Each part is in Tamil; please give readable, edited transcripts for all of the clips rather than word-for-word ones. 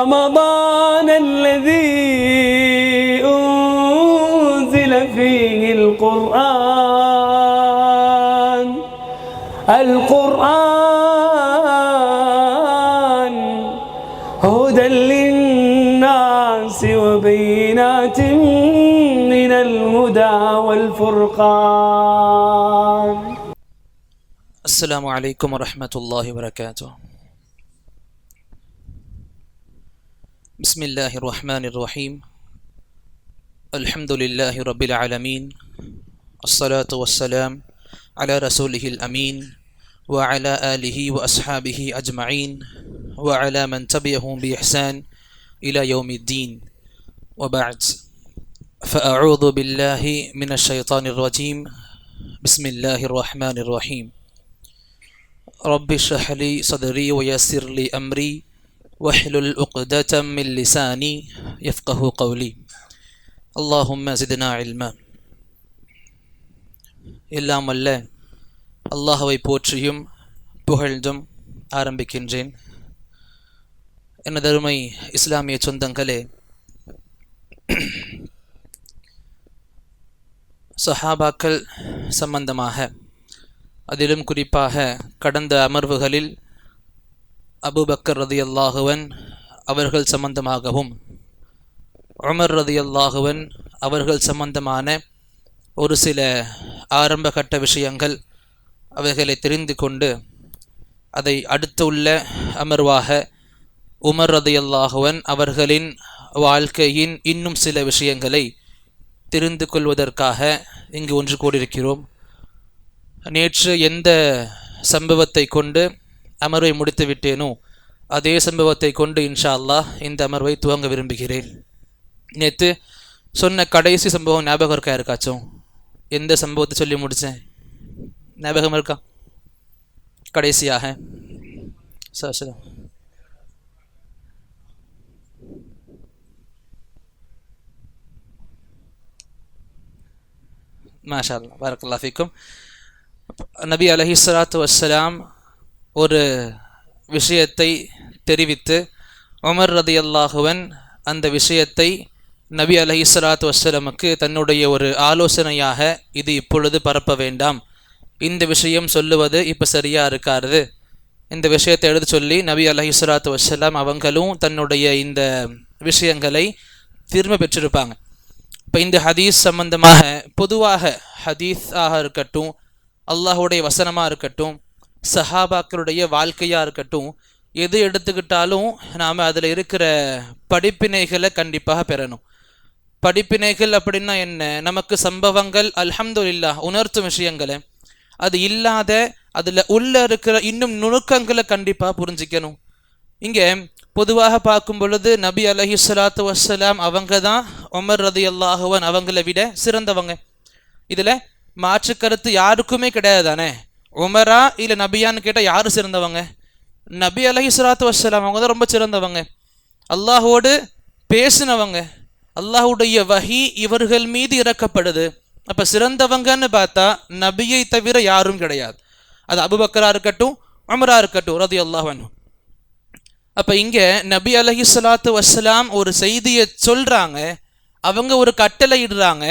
رمضان الذي أنزل فيه القرآن هدى للناس وبينات من الهدى والفرقان. السلام عليكم ورحمة الله وبركاته. بسم الله الرحمن الرحيم. الحمد لله رب العالمين، الصلاة والسلام على رسوله الأمين وعلى آله وأصحابه أجمعين وعلى من تبعهم بإحسان إلى يوم الدين، وبعد، فأعوذ بالله من الشيطان الرجيم. بسم الله الرحمن الرحيم. رب اشرح لي صدري ويسر لي أمري واحلل عقدة من لساني يفقه قولي. اللهم زدنا علما. எல்லாம் அல்ல அல்லாஹ்வை போற்றியும் புகழ்ந்தும் ஆரம்பிக்கின்றேன். எனதருமை இஸ்லாமிய சொந்தங்களே, சஹாபாக்கள் சம்பந்தமாக, அதிலும் குறிப்பாக கடந்த அமர்வுகளில் அபூபக்கர் ரலியல்லாஹு அன்ஹு அவர்கள் சம்பந்தமாகவும் உமர் ரலியல்லாஹு அன்ஹு அவர்கள் சம்பந்தமான ஒரு சில ஆரம்ப கட்ட விஷயங்கள் அவைகளை தெரிந்து கொண்டு, அதை அடுத்துள்ள அமர்வாக உமர் ரலியல்லாஹு அன்ஹு அவர்களின் வாழ்க்கையின் இன்னும் சில விஷயங்களை தெரிந்து கொள்வதற்காக இங்கு ஒன்று கூடியிருக்கிறோம். நேற்று எந்த சம்பவத்தை கொண்டு அமர்வை முடித்து விட்டேனோ அதே சம்பவத்தை கொண்டு இன்ஷா அல்லாஹ் இந்த அமர்வை துவங்க விரும்புகிறேன். நேற்று சொன்ன கடைசி சம்பவம் ஞாபகம் இருக்கா யாருக்காச்சும்? எந்த சம்பவத்தை சொல்லி முடித்தேன் ஞாபகம் இருக்கா? கடைசியாக சரி, மாஷா அல்லாஹ், பரக்கல்லாஹு ஃபீக்கும். நபி அலைஹிஸ்ஸலாத்து வஸ்ஸலாம் ஒரு விஷயத்தை தெரிவித்து உமர் ரலியல்லாஹு அன்ஹு அந்த விஷயத்தை நபி அலைஹிஸ்ஸலாத்து வஸ்ஸலாமுக்கு தன்னுடைய ஒரு ஆலோசனையாக, இது இப்பொழுது பரப்ப வேண்டாம், இந்த விஷயம் சொல்லுவது இப்போ சரியாக இருக்காது, இந்த விஷயத்தை எடுத்து சொல்லி நபி அலைஹிஸ்ஸலாத்து வஸ்ஸலாம் அவங்களும் தன்னுடைய இந்த விஷயங்களை திரும்ப பெற்றிருப்பாங்க. இப்போ இந்த ஹதீஸ் சம்பந்தமாக பொதுவாக ஹதீஸாக இருக்கட்டும், அல்லாஹுடைய வசனமாக இருக்கட்டும், சஹாபாக்களுடைய வாழ்க்கையாக இருக்கட்டும், எது எடுத்துக்கிட்டாலும் நாம் அதில் இருக்கிற படிப்பினைகளை கண்டிப்பாக பெறணும். படிப்பினைகள் அப்படின்னா என்ன? நமக்கு சம்பவங்கள் அல்ஹம்துலில்லாஹ் உணர்த்தும் விஷயங்களை, அது இல்லாத அதில் உள்ள இருக்கிற இன்னும் நுணுக்கங்களை கண்டிப்பாக புரிஞ்சிக்கணும். இங்கே பொதுவாக பார்க்கும் பொழுது நபி அலைஹிஸ்ஸலாத்து வஸ்ஸலாம் அவங்க தான் உமர் ரலியல்லாஹு அன்ஹு அவங்களை விட சிறந்தவங்க. இதில் மாற்று கருத்து யாருக்குமே கிடையாது தானே. உமரா இல்லை நபியான்னு கேட்டால் யார் சிறந்தவங்க? நபி அலைஹிஸ்ஸலாத்து வஸ்ஸலாம் அவங்க தான் ரொம்ப சிறந்தவங்க. அல்லாஹோடு பேசினவங்க, அல்லாஹுடைய வஹி இவர்கள் மீது இறக்கப்படுது. அப்போ சிறந்தவங்கன்னு பார்த்தா நபியை தவிர யாரும் கிடையாது. அது அபூபக்கரா இருக்கட்டும், உமரா இருக்கட்டும் ரலியல்லாஹு அன்ஹு. அப்போ இங்கே நபி அலைஹிஸ்ஸலாத்து வஸ்ஸலாம் ஒரு செய்தியை சொல்கிறாங்க, அவங்க ஒரு கட்டளை இடுறாங்க,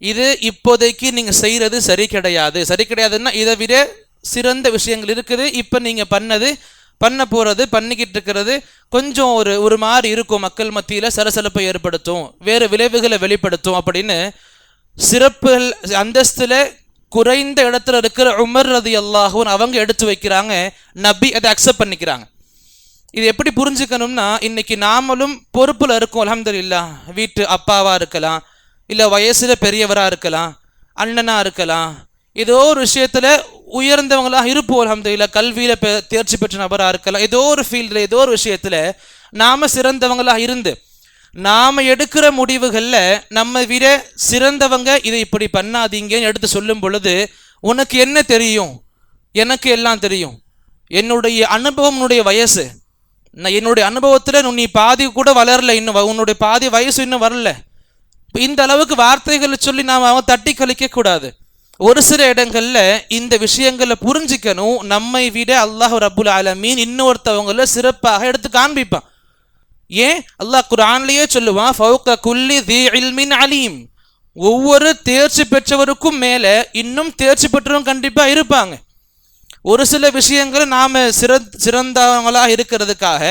இது இப்போதைக்கு நீங்கள் செய்கிறது சரி கிடையாதுன்னா இதை விட சிறந்த விஷயங்கள் இருக்குது, இப்போ நீங்கள் பண்ண போகிறது பண்ணிக்கிட்டு இருக்கிறது கொஞ்சம் ஒரு மாதிரி இருக்கும், மக்கள் மத்தியில் சலசலப்பை ஏற்படுத்தும், வேறு விளைவுகளை வெளிப்படுத்தும் அப்படின்னு சிறப்புகள் அந்தஸ்தில் குறைந்த இடத்துல இருக்கிற உமர் ரலியல்லாஹு அன்ஹு அவங்க எடுத்து வைக்கிறாங்க. நபி அதை அக்செப்ட் பண்ணிக்கிறாங்க. இது எப்படி புரிஞ்சுக்கணும்னா, இன்னைக்கு நாமளும் பொறுப்பில் இருக்கோம் அல்ஹம்துலில்லாஹ். வீட்டு அப்பாவாக இருக்கலாம், இல்லை வயசில் பெரியவராக இருக்கலாம், அண்ணனாக இருக்கலாம், ஏதோ ஒரு விஷயத்தில் உயர்ந்தவங்களாக இருப்போம் அல்ஹம்துலில்லாஹ். கல்வியில் தேர்ச்சி பெற்ற நபராக இருக்கலாம், ஏதோ ஒரு ஃபீல்டில் ஏதோ ஒரு விஷயத்தில் நாம் சிறந்தவங்களாக இருந்து நாம் எடுக்கிற முடிவுகளில் நம்ம விட சிறந்தவங்க இதை இப்படி பண்ணாதீங்கன்னு எடுத்து சொல்லும் பொழுது, உனக்கு என்ன தெரியும், எனக்கு எல்லாம் தெரியும், என்னுடைய அனுபவம், என்னுடைய வயசு, என்னுடைய அனுபவத்தில் நீ பாதி கூட வளரல, இன்னும் உன்னுடைய பாதி வயசு இன்னும் வரல, இந்த அளவுக்கு வார்த்தைகளை சொல்லி நாம் அவங்க தட்டி கழிக்க கூடாது. ஒரு சில இடங்கள்ல இந்த விஷயங்களை புரிஞ்சிக்கணும். நம்மை விட அல்லாஹ் ரப்புல் ஆலமீன் இன்னொருத்தவங்கள சிறப்பாக எடுத்து காண்பிப்பான். ஏன் அல்லாஹ் குர்ஆன்லயே சொல்லுவான், ஃபௌக குல்லி தி இல்மின் அலீம், ஒவ்வொரு தேர்ச்சி பெற்றவருக்கும் மேல இன்னும் தேர்ச்சி பெற்றவங்க கண்டிப்பா இருப்பாங்க. ஒரு சில விஷயங்கள் நாம சிறந்தவங்களா இருக்கிறதுக்காக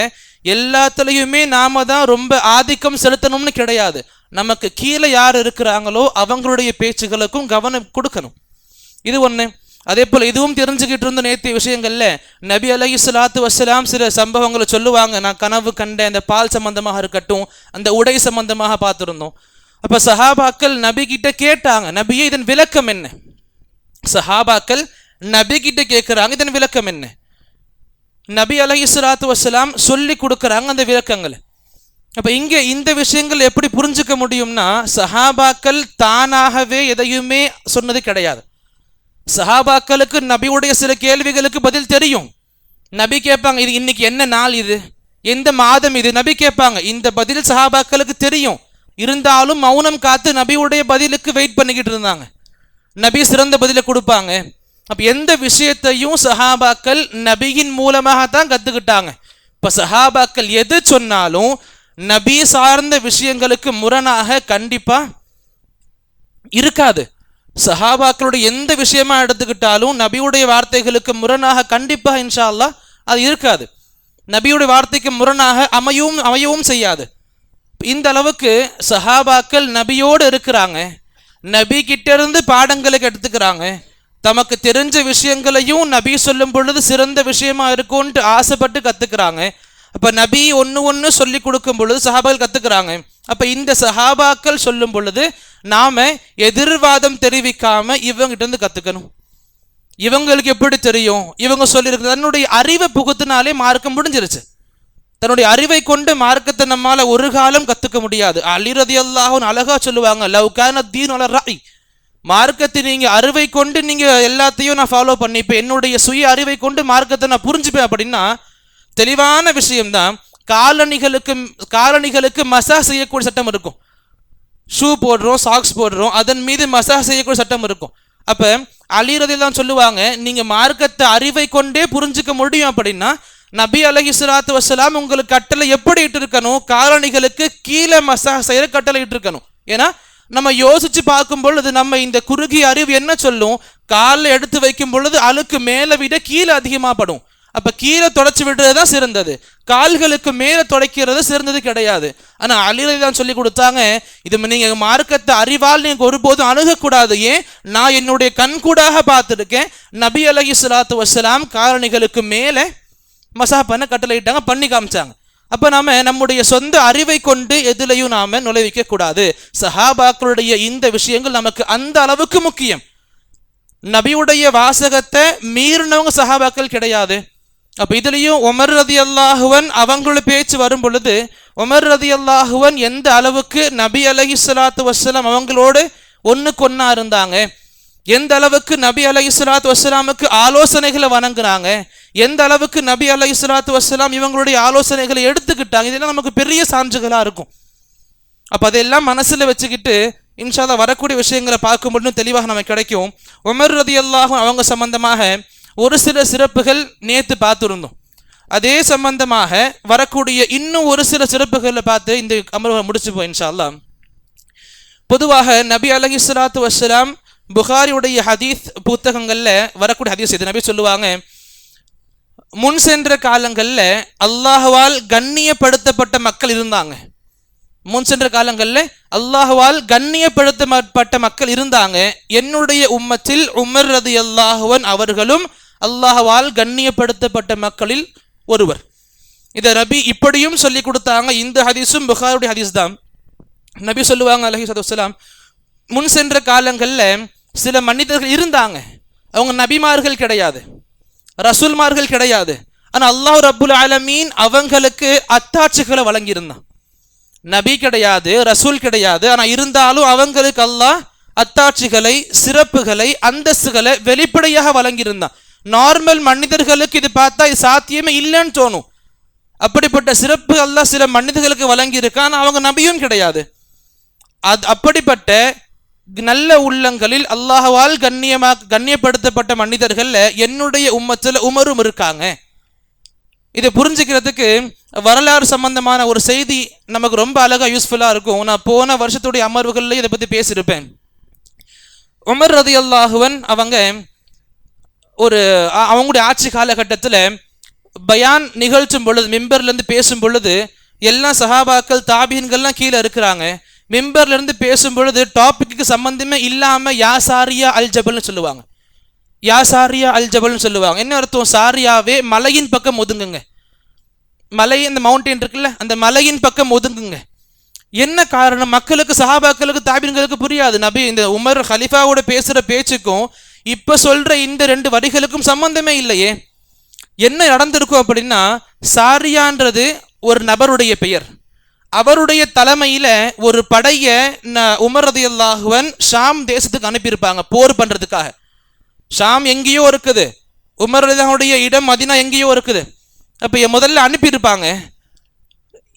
எல்லாத்துலயுமே நாம தான் ரொம்ப ஆதிக்கம் செலுத்தணும்னு கிடையாது. நமக்கு கீழே யார் இருக்கிறாங்களோ அவங்களுடைய பேச்சுகளுக்கும் கவனம் கொடுக்கணும். இது ஒண்ணு. அதே போல இதுவும் தெரிஞ்சுக்கிட்டு இருந்த நேற்றைய விஷயங்கள்ல நபி அலைஹிஸ்ஸலாத்து வஸ்ஸலாம் சில சம்பவங்களை சொல்லுவாங்க. நான் கனவு கண்ட அந்த பால் சம்பந்தமாக இருக்கட்டும், அந்த உடை சம்பந்தமாக பார்த்துருந்தோம். அப்ப சஹாபாக்கள் நபி கிட்ட கேட்டாங்க, நபியே இதன் விளக்கம் என்ன? சஹாபாக்கள் நபி கிட்ட கேட்கிறாங்க, இதன் விளக்கம் என்ன? நபி அலைஹிஸ்ஸலாத்து வஸ்ஸலாம் சொல்லி கொடுக்குறாங்க அந்த விளக்கங்களை. அப்ப இங்க இந்த விஷயங்கள் எப்படி புரிஞ்சுக்க முடியும்னா, சஹாபாக்கள் தானாகவே எதையுமே சொன்னது கிடையாது. சஹாபாக்களுக்கு நபியுடைய சில கேள்விகளுக்கு பதில் தெரியும். நபி கேட்பாங்க, இது இன்னைக்கு என்ன நாள், இது எந்த மாதம், இது நபி கேட்பாங்க. இந்த பதில் சஹாபாக்களுக்கு தெரியும். இருந்தாலும் மௌனம் காத்து நபியுடைய பதிலுக்கு வெயிட் பண்ணிக்கிட்டு இருந்தாங்க. நபி சிறந்த பதிலை கொடுப்பாங்க. அப்ப எந்த விஷயத்தையும் சஹாபாக்கள் நபியின் மூலமாகத்தான் கத்துக்கிட்டாங்க. இப்ப சஹாபாக்கள் எது சொன்னாலும் நபி சார்ந்த விஷயங்களுக்கு முரணாக கண்டிப்பா இருக்காது. சஹாபாக்களுடைய எந்த விஷயமா எடுத்துக்கிட்டாலும் நபியுடைய வார்த்தைகளுக்கு முரணாக கண்டிப்பா இன்ஷா அல்லாஹ் அது இருக்காது. நபியுடைய வார்த்தைக்கு முரணாக அமையவும் செய்யாது. இந்த அளவுக்கு சஹாபாக்கள் நபியோடு இருக்கிறாங்க, நபி கிட்ட இருந்து பாடங்களை எடுத்துக்கிறாங்க. தமக்கு தெரிஞ்ச விஷயங்களையும் நபி சொல்லும் பொழுது சிறந்த விஷயமா இருக்கும்ட்டு ஆசைப்பட்டு கத்துக்கிறாங்க. அப்ப நபி ஒன்று சொல்லி கொடுக்கும் பொழுது சஹாபாக்கள் கத்துக்கிறாங்க. அப்ப இந்த சஹாபாக்கள் சொல்லும் பொழுது நாம எதிர்வாதம் தெரிவிக்காம இவங்கிட்ட இருந்து கத்துக்கணும். இவங்களுக்கு எப்படி தெரியும்? இவங்க சொல்லியிருக்க தன்னுடைய அறிவை புகுத்தினாலே மார்க்கம் முடிஞ்சிருச்சு. தன்னுடைய அறிவை கொண்டு மார்க்கத்தை நம்மால ஒரு காலம் கத்துக்க முடியாது. அலி ரலியல்லாஹு அன்ஹு அழகா சொல்லுவாங்க, லவ் கான தீன் அலா ரஅய், மார்க்கத்தை நீங்க அறிவை கொண்டு நீங்க எல்லாத்தையும் நான் ஃபாலோ பண்ணிப்பேன், என்னுடைய சுய அறிவை கொண்டு மார்க்கத்தை நான் புரிஞ்சுப்பேன் அப்படின்னா தெளிவான விஷயம்தான். காலணிகளுக்கு மசாஜ் செய்யக்கூடிய சட்டம் இருக்கும். ஷூ போடுறோம், சாக்ஸ் போடுறோம், அதன் மீது மசாஜ் செய்யக்கூடிய சட்டம் இருக்கும். அப்ப அலி ரலியல்லாஹு சொல்லுவாங்க, நீங்க மார்க்கத்தை அறிவை கொண்டே புரிஞ்சுக்க முடியும் அப்படின்னா நபி அலைஹிஸ்ஸலாத்து வஸ்ஸலாம் உங்களுக்கு கட்டளை எப்படி இட்டு இருக்கணும்? காலணிகளுக்கு கீழே மசாஜ் செய்ய கட்டளை இட்டு இருக்கணும். ஏன்னா நம்ம யோசிச்சு பார்க்கும் பொழுது நம்ம இந்த குறுகிய அறிவு என்ன சொல்லும்? காலில் எடுத்து வைக்கும் பொழுது அழுக்கு மேலே விட கீழே அதிகமாக படும். அப்ப கீழே தொடச்சி விடுறதுதான் சிறந்தது, கால்களுக்கு மேலே தொடக்கிறது சிறந்தது கிடையாது. ஆனா அலி தான் சொல்லி கொடுத்தாங்க, இது நீங்க மார்க்கத்தை அறிவால் நீங்க ஒருபோதும் அணுகக்கூடாது. ஏன்? நான் என்னுடைய கண்கூடாக பார்த்துருக்கேன், நபி அலைஹிஸ்ஸலாத்து வஸ்ஸலாம் காலணிகளுக்கு மேலே மசா பண்ண கட்டளையிட்டாங்க, பண்ணி காமிச்சாங்க. அப்ப நாம நம்முடைய சொந்த அறிவை கொண்டு எதுலையும் நாம நுழைவிக்க கூடாது. சஹாபாக்களுடைய இந்த விஷயங்கள் நமக்கு அந்த அளவுக்கு முக்கியம். நபியுடைய வாசகத்தை மீறினவங்க சஹாபாக்கள் கிடையாது. அப்ப இதுலயும் உமர் ரலியல்லாஹு அன்ஹு அவங்களோட பேச்சு வரும் பொழுது உமர் ரலியல்லாஹு அன்ஹு எந்த அளவுக்கு நபி அலைஹிஸ்ஸலாத்து வஸ்ஸலாம் அவங்களோடு ஒண்ணுக்கொன்னா இருந்தாங்க, எந்த அளவுக்கு நபி அலைஹிஸ்ஸலாத்து வஸ்ஸலாமுக்கு ஆலோசனைகளை வணங்குறாங்க, எந்த அளவுக்கு நபி அலைஹிஸ்ஸலாத்து வஸ்ஸலாம் இவங்களுடைய ஆலோசனைகளை எடுத்துக்கிட்டாங்க, இதெல்லாம் நமக்கு பெரிய சான்றுகளா இருக்கும். அப்ப அதெல்லாம் மனசுல வச்சுக்கிட்டு இன்ஷா அல்லாஹ் வரக்கூடிய விஷயங்களை பார்க்கும்போது தெளிவாக நமக்கு கிடைக்கும். உமர் ரலியல்லாஹு அன்ஹு அவங்க சம்பந்தமாக ஒரு சில சிறப்புகள் நேற்று பார்த்துருந்தோம். அதே சம்பந்தமாக வரக்கூடிய இன்னும் ஒரு சில சிறப்புகளை பார்த்து இந்த அமர்வை முடிச்சுப்போம் இன்ஷா அல்லாஹ். பொதுவாக நபி அலைஹிஸ்ஸலாத்து வஸ்ஸலாம் புகாரியுடைய ஹதீஸ் புத்தகங்கள்ல வரக்கூடிய ஹதீஸ் இது. நபி சொல்லுவாங்க, முன் சென்ற காலங்கள்ல அல்லாஹ்வால் கண்ணியப்படுத்தப்பட்ட மக்கள் இருந்தாங்க. முன் சென்ற காலங்கள்ல அல்லாஹ்வால் கண்ணியப்படுத்தப்பட்ட மக்கள் இருந்தாங்க. என்னுடைய உம்மத்தில் உமர் ரலியல்லாஹு அன்ஹு அவர்களும் அல்லாஹ்வால் கண்ணியப்படுத்தப்பட்ட மக்களில் ஒருவர். இதை நபி இப்படியும் சொல்லி கொடுத்தாங்க. இந்த ஹதீஸும் புகாரியுடைய ஹதீஸ் தான். நபி சொல்லுவாங்க அலைஹிஸ்ஸலாத்து வஸ்ஸலாம், முன் சென்ற காலங்களில் சில மனிதர்கள் இருந்தாங்க, அவங்க நபிமார்கள் கிடையாது, ரசூல்மார்கள் கிடையாது. ஆனால் அல்லாஹ் ரப்புல் ஆலமீன் அவங்களுக்கு அத்தாட்சிகளை வழங்கியிருந்தான். நபி கிடையாது, ரசூல் கிடையாது, ஆனால் இருந்தாலும் அவங்களுக்கு அல்லாஹ் அத்தாட்சிகளை, சிறப்புகளை, அந்தஸ்துகளை வெளிப்படையாக வழங்கியிருந்தான். நார்மல் மனிதர்களுக்கு இது பார்த்தா இது சாத்தியமே இல்லைன்னு தோணும். அப்படிப்பட்ட சிறப்பு அல்லாஹ் சில மனிதர்களுக்கு வழங்கியிருக்கான், ஆனால் அவங்க நபியும் கிடையாது. அப்படிப்பட்ட நல்ல உள்ளங்களில் அல்லாஹ்வால் கண்ணியப்படுத்தப்பட்ட மனிதர்கள் என்னுடைய உம்மத்தில் உமரும் இருக்காங்க. இதை புரிஞ்சுக்கிறதுக்கு வரலாறு சம்பந்தமான ஒரு செய்தி நமக்கு ரொம்ப அழகாக யூஸ்ஃபுல்லாக இருக்கும். நான் போன வருஷத்துடைய அமர்வுகளில் இதை பற்றி பேசியிருப்பேன். உமர் ரலியல்லாஹு அன்ஹு அவங்க அவங்களுடைய ஆட்சி காலகட்டத்தில் பயான் நிகழ்ச்சும் பொழுது, மிம்பர்லேருந்து பேசும் பொழுது எல்லா சஹாபாக்கள் தாபீன்கள்லாம் கீழே இருக்கிறாங்க. மிம்பர்லேருந்து பேசும் பொழுது டாபிக்கு சம்பந்தமே இல்லாமல் யா சாரியா அல் ஜபல்னு சொல்லுவாங்க. யா சாரியா அல் ஜபல்னு சொல்லுவாங்க. என்ன அர்த்தம்? சாரியாவே மலையின் பக்கம் ஒதுங்குங்க. மலை, அந்த மவுண்டைன் இருக்குல்ல, அந்த மலையின் பக்கம் ஒதுங்குங்க. என்ன காரணம்? மக்களுக்கு, சஹாபாக்களுக்கு, தாபீன்களுக்கு புரியாது. நபி இந்த உமர் ஹலிஃபாவோட பேசுகிற பேச்சுக்கும் இப்போ சொல்கிற இந்த 2 வரிகளுக்கும் சம்பந்தமே இல்லையே. என்ன நடந்திருக்கும் அப்படின்னா, சாரியான்றது ஒரு நபருடைய பெயர். அவருடைய தலைமையில் ஒரு படையை உமர் ரலியல்லாஹு அன்ஹு ஷாம் தேசத்துக்கு அனுப்பியிருப்பாங்க போர் பண்ணுறதுக்காக. ஷாம் எங்கேயோ இருக்குது, உமர் ரலியல்லாஹுடைய இடம் மதீனா எங்கேயோ இருக்குது. அப்போ முதல்ல அனுப்பியிருப்பாங்க.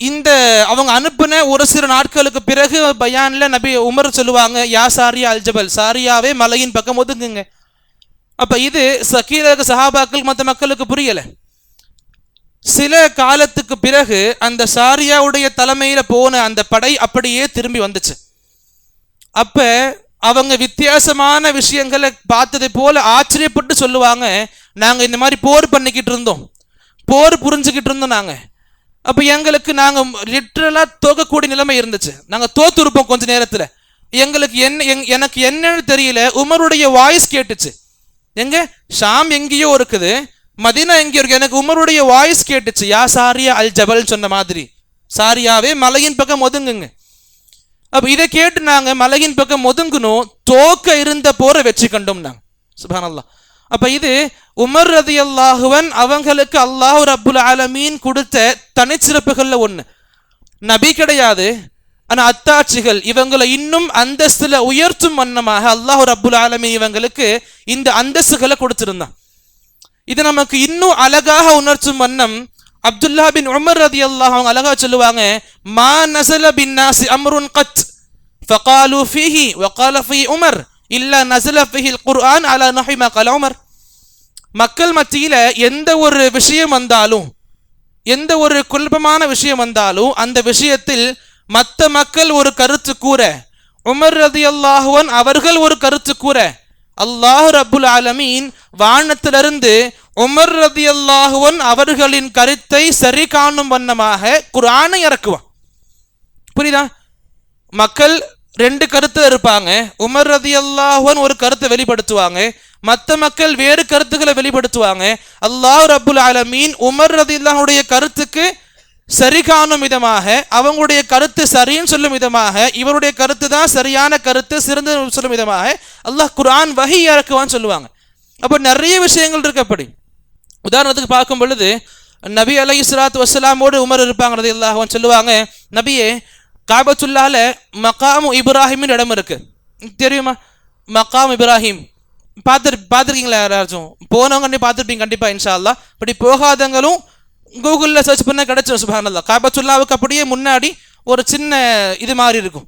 இந்த அவங்க அனுப்பின ஒரு சில நாட்களுக்கு பிறகு பயானில் நபி உமர் சொல்லுவாங்க, யா சாரியா அல் ஜபல், சாரியாவே மலையின் பக்கம் ஒதுங்குங்க. அப்போ இது கீழக சஹாபாக்கள் மற்ற மக்களுக்கு புரியலை. சில காலத்துக்கு பிறகு அந்த சாரியாவுடைய தலைமையில் போன அந்த படை அப்படியே திரும்பி வந்துச்சு. அப்போ அவங்க வித்தியாசமான விஷயங்களை பார்த்ததை போல ஆச்சரியப்பட்டு சொல்லுவாங்க, நாங்கள் இந்த மாதிரி போர் பண்ணிக்கிட்டு இருந்தோம், போர் புரிஞ்சுக்கிட்டு இருந்தோம் நாங்கள். அப்போ எங்களுக்கு நாங்கள் லிட்ரலாக தோக்கக்கூடிய நிலைமை இருந்துச்சு. நாங்கள் தோத்துருப்போம் கொஞ்ச நேரத்தில். எங்களுக்கு எனக்கு என்னன்னு தெரியல, உமருடைய வாய்ஸ் கேட்டுச்சு. எங்க ஷாம் எங்கேயோ இருக்குது, மதீனா எங்கேயோ இருக்கு. எனக்கு உமருடைய வாய்ஸ் கேட்டுச்சு, யா சாரியா அல் ஜபல் சொன்ன மாதிரி, சாரியாவே மலையின் பக்கம் ஒதுங்குங்க. அப்போ இதை கேட்டு நாங்கள் மலையின் பக்கம் ஒதுங்கணும், தோக்க இருந்த போரை வெற்றி கண்டோம் நாங்கள். சுப்ஹானல்லாஹ். அப்போ இது உமர் ரலியல்லாஹு அன்ஹு அவங்களுக்கு அல்லாஹ் ரப்புல் ஆலமீன் கொடுத்த தனிச்சிறப்புகளில் ஒன்று. நபி கிடையாது, ஆனால் அத்தாட்சிகள் இவங்களை இன்னும் அந்தஸ்துல உயர்த்தும் வண்ணமாக அல்லாஹ் ரப்புல் ஆலமீன் இவங்களுக்கு இந்த அந்தஸ்துகளை கொடுத்திருந்தான். இது நமக்கு இன்னும் அழகாக உணர்த்தும் வண்ணம் அப்துல்லா பின் உமர் ரலியல்லாஹு அவங்க அழகாக சொல்லுவாங்க, மா நஸல பின் நாசி அம்ருன் கத் ஃபகாலு ஃபீஹி வகால ஃபீ உமர் இல்லா நஸல ஃபீஹில் குர்ஆன் அலா நஹி மா கல உமர். மக்கள் மத்தியில் எந்த ஒரு விஷயம் வந்தாலும், எந்த ஒரு குழப்பமான விஷயம் வந்தாலும், அந்த விஷயத்தில் மற்ற மக்கள் ஒரு கருத்து கூற, உமர் ரலியல்லாஹு அன்ஹு அவர்கள் ஒரு கருத்து கூற, அல்லாஹ் ரப்புல் ஆலமீன் வானத்திலிருந்து உமர் ரலியல்லாஹு அன்ஹு அவர்களின் கருத்தை சரி காணும் வண்ணமாக குர்ஆனை இறக்குவான். புரியுதா? மக்கள் 2 கருத்து இருப்பாங்க. உமர் ரலியல்லாஹு அன்ஹு ஒரு கருத்தை வெளிப்படுத்துவாங்க, மற்ற மக்கள் வேறு கருத்துக்களை வெளிப்படுத்துவாங்க. அல்லாஹ் ரப்புல் ஆலமீன் உமர் ரலியல்லாஹுடைய கருத்துக்கு சரி காணும் விதமாக, அவங்களுடைய கருத்து சரின்னு சொல்லும் விதமாக, இவருடைய கருத்து தான் சரியான கருத்து, சிறந்த சொல்லும் விதமாக அல்லாஹ் குர்ஆன் வஹி இறக்குவான்னு சொல்லுவாங்க. அப்போ நிறைய விஷயங்கள் இருக்கு. அப்படி உதாரணத்துக்கு பார்க்கும் பொழுது நபி அலைஹிஸ்ஸலாத்து வஸ்ஸலாமோடு உமர் இருப்பாங்க ரலியல்லாஹு அன்ஹு. சொல்லுவாங்க, நபியே, காபத்துல்லாஹ்ல மகாமு இப்ராஹிமின் இடம் இருக்கு, தெரியுமா? மகாம் இப்ராஹிம் பார்த்துருக்கீங்களா? யாராச்சும் போனவங்க பார்த்துருப்பீங்க கண்டிப்பாக இன்ஷா அல்லாஹ். அப்படி போகாதவங்களும் கூகுளில் சர்ச் பண்ண கிடைச்சிடும். சுப்ஹானல்லாஹ். காபத்துல்லாவுக்கு அப்படியே முன்னாடி ஒரு சின்ன இது மாதிரி இருக்கும்.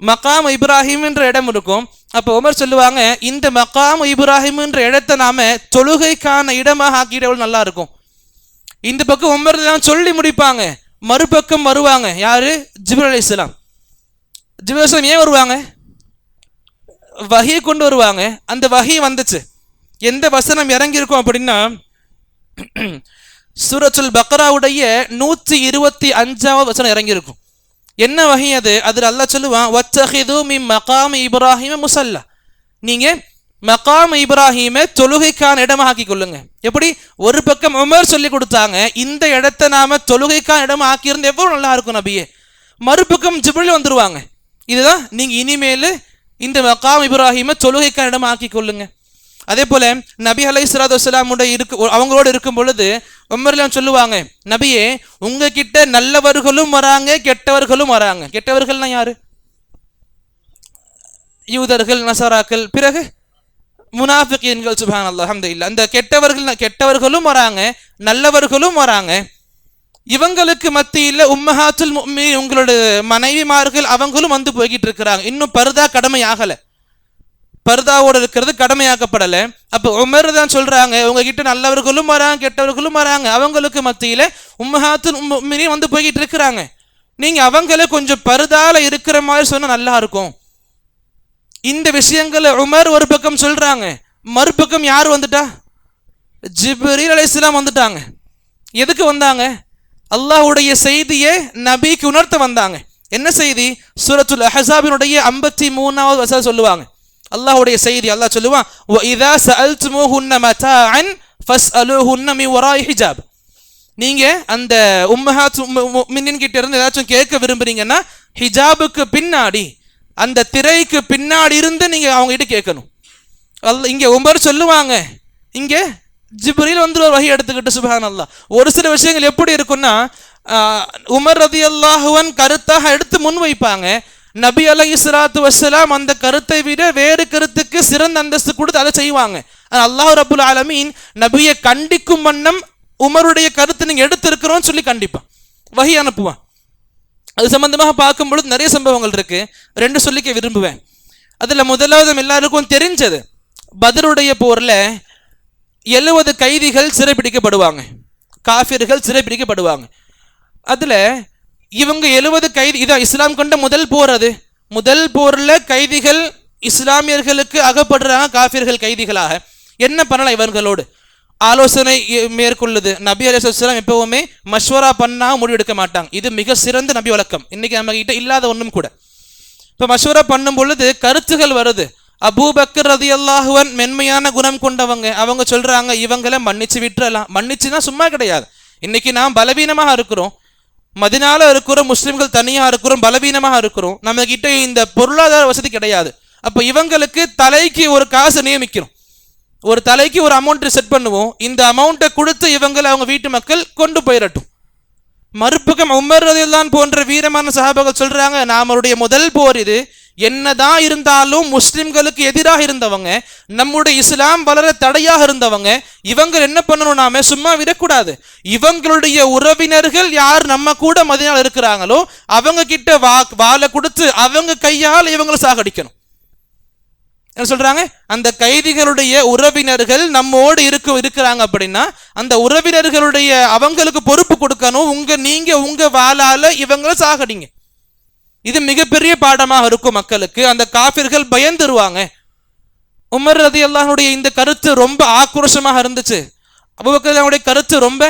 மகாம் இப்ராஹிம் என்ற இடம் இருக்கும். அப்போ உமர் சொல்லுவாங்க, இந்த மகாம் இப்ராஹிம் என்ற இடத்தை நாம தொழுகைக்கான இடமாக ஆக்கிடவும் நல்லா இருக்கும். இந்த பக்கம் உமர் தான் சொல்லி முடிப்பாங்க, மறுபக்கம் வருவாங்க யாரு? ஜிப்ரீல் அலைஹிஸ்ஸலாம். ஜிப்ரீல் அலைஹிஸ்ஸலாம் ஏன் வருவாங்க? வஹி கொண்டு வருவாங்க. அந்த வஹி வந்துச்சு. எந்த வசனம் இறங்கியிருக்கும் அப்படின்னா, சூரத்துல் பக்ராவுடைய 125வது வசனம் இறங்கியிருக்கும். என்ன வஹி அது? அதில் அல்லாஹ் சொல்லுவான், வத்தஹிது மின் மகாம் இப்ராஹிம முஸல்லா, நீங்க மகாம் இப்ராஹிமை தொழுகைக்கான இடமாக ஆக்கி கொள்ளுங்க. எப்படி? ஒரு பக்கம் உமர் சொல்லி கொடுத்தாங்க, இந்த இடத்தை நாம தொழுகைக்கான இடமா ஆக்கியிருந்த எவ்வளவு நல்லா இருக்கும் நபியே. மறுபக்கம் ஜிப்ரீல் வந்துருவாங்க, இதுதான் நீங்க இனிமேல் இந்த மகாம் இப்ராஹிமை தொழுகைக்கான இடமா ஆக்கி கொள்ளுங்க. அதே போல நபி அலைஹிஸ்ஸலாத்து வஸ்ஸலாமோட அவங்களோட இருக்கும் பொழுது உமர்லாம் சொல்லுவாங்க, நபியே, உங்ககிட்ட நல்லவர்களும் வராங்க, கெட்டவர்களும் வராங்க. கெட்டவர்கள்னா யாரு? யூதர்கள், நசராக்கள், பிறகு முனாஃபிகீன்கள். சுப்ஹானல்லாஹ், அல்ஹம்துலில்லாஹ். அந்த கெட்டவர்களும் வராங்க, நல்லவர்களும் வராங்க. இவங்களுக்கு மத்தியில் உம்மஹாத்துல் முஃமினீன், உங்களோட மனைவிமார்கள், அவங்களும் வந்து போய்கிட்டு இருக்கிறாங்க. இன்னும் பர்தா கடமை ஆகலை. பர்தாவோடு இருக்கிறது கடமையாக்கப்படலை. அப்போ உமர் தான் சொல்றாங்க, உங்ககிட்ட நல்லவர்களும் வராங்க கெட்டவர்களும் வராங்க, அவங்களுக்கு மத்தியில உம்மஹாத்துல் முஃமினீன் வந்து போய்கிட்டு இருக்கிறாங்க, நீங்க அவங்கள கொஞ்சம் பர்தால இருக்கிற மாதிரி சொன்னா நல்லா இருக்கும். இந்த விஷயங்களை உமர் ஒரு பக்கம் சொல்றாங்க, மறுபக்கம் யார் வந்துட்டா? ஜிப்ரீல் அலைஹிஸ்ஸலாம் வந்துட்டாங்க. எதுக்கு வந்தாங்க? அல்லாஹ்வுடைய செய்தியை நபிக்கு உணர்த்த வந்தாங்க. என்ன செய்தி? சூரத்துல் அஹ்ஸாபினுடைய 53வது வசனம் சொல்லுவாங்க. அல்லாஹ்வுடைய செய்தி அல்லாஹ் சொல்லுவான், வ இதா சஅல்துமூஹுன்ன மதாஅன் ஃபஸ்அலூஹுன்ன மின் வராஇ ஹிஜாப். நீங்க அந்த உம்மஹாத்துல் முஃமினீன் கிட்ட இருந்து ஏதாச்சும் கேட்க விரும்புறீங்கன்னா ஹிஜாபுக்கு பின்னாடி, அந்த திரைக்கு பின்னாடி இருந்து நீங்க அவங்க கிட்ட கேட்கணும். இங்க உமர் சொல்லுவாங்க, இங்க ஜிப்ரீல் வந்து ஒரு வஹி எடுத்துக்கிட்டு சுப்ஹானல்லாஹ். ஒரு சில விஷயங்கள் எப்படி இருக்குன்னா, உமர் ரலியல்லாஹு அன்ஹு கருத்தாக எடுத்து முன்வைப்பாங்க, நபி அலைஹிஸ்ஸலாத்து வஸ்ஸலாம் அந்த கருத்தை விட வேறு கருத்துக்கு சிறந்த அந்தஸ்து கொடுத்து அதை செய்வாங்க. அல்லாஹ் ரப்புல் ஆலமீன் நபியை கண்டிக்கும் வண்ணம் உமருடைய கருத்து நீங்க எடுத்திருக்கிறோன்னு சொல்லி கண்டிப்பான், வஹி அனுப்புவான். அது சம்பந்தமாக பார்க்கும் பொழுது நிறைய சம்பவங்கள் இருக்கு. 2 சொல்லிக்க விரும்புவேன். அதுல முதலாவது எல்லாருக்கும் தெரிஞ்சது, பத்ருடைய போர்ல 70 கைதிகள் சிறைப்பிடிக்கப்படுவாங்க, காஃபிர்கள் சிறைப்பிடிக்கப்படுவாங்க. அதுல இவங்க 70 கைதி, இதான் இஸ்லாம் கொண்ட முதல் போர். அது முதல் போர்ல கைதிகள் இஸ்லாமியர்களுக்கு அகப்படுறாங்க காஃபிர்கள் கைதிகளாக. என்ன பண்ணலாம்? இவர்களோடு ஆலோசனை மேற்கொள்ளுது. நபி அலைஹிஸ்ஸலாம் எப்பவுமே மஷ்வரா பண்ணா முடிவெடுக்க மாட்டாங்க. இது மிக சிறந்த நபி வழக்கம், இன்னைக்கு நம்ம கிட்ட இல்லாத ஒன்றும் கூட. இப்போ மஷ்வரா பண்ணும் பொழுது கருத்துகள் வருது. அபூபக்கர் ரலியல்லாஹு அன்ஹு மென்மையான குணம் கொண்டவங்க, அவங்க சொல்றாங்க இவங்களை மன்னிச்சு விட்டுறலாம். மன்னிச்சுன்னா சும்மா கிடையாது. இன்னைக்கு நாம் பலவீனமாக இருக்கிறோம், மதினால இருக்கிறோம், முஸ்லிம்கள் தனியாக இருக்கிறோம், பலவீனமாக இருக்கிறோம், நம்ம கிட்ட இந்த பொருளாதார வசதி கிடையாது. அப்போ இவங்களுக்கு தலைக்கு ஒரு காசு நியமிக்கிறோம், ஒரு தலைக்கு ஒரு அமௌண்ட் செட் பண்ணுவோம், இந்த அமௌண்ட்டை கொடுத்து இவங்களை அவங்க வீட்டு மக்கள் கொண்டு போயிடட்டும். மறுபக்கம் உமர் ரலியல்லாஹு அன்ஹு போன்ற வீரமான சஹாபாக்கள் சொல்றாங்க, நம்மளுடைய முதல் போர் இது, என்னதான் இருந்தாலும் முஸ்லிம்களுக்கு எதிராக இருந்தவங்க, நம்முடைய இஸ்லாம் வளர தடையாக இருந்தவங்க, இவங்க என்ன பண்ணணும்? நாம சும்மா விடக்கூடாது. இவங்களுடைய உறவினர்கள் யார் நம்ம கூட மதீனால இருக்கிறாங்களோ அவங்க கிட்ட வாளை கொடுத்து அவங்க கையால் இவங்களை சாகடிக்கணும். என்ன சொல்றாங்க? அந்த கைதிகளுடைய உறவினர்கள் நம்மோடு இருக்கிறாங்க அப்படின்னா அந்த உறவினர்களுடைய அவங்களுக்கு பொறுப்பு கொடுக்கணும். நீங்க உங்க வாளால இவங்களை சாகடிங்க. இது மிகப்பெரிய பாடமாக இருக்கும் மக்களுக்கு. அந்த காஃபிர்கள் பயந்துருவாங்க. உமர் ரலியல்லாஹு அன்ஹுடைய இந்த கருத்து ரொம்ப ஆக்ரோஷமாக இருந்துச்சு. அபூபக்கருடைய கருத்து ரொம்ப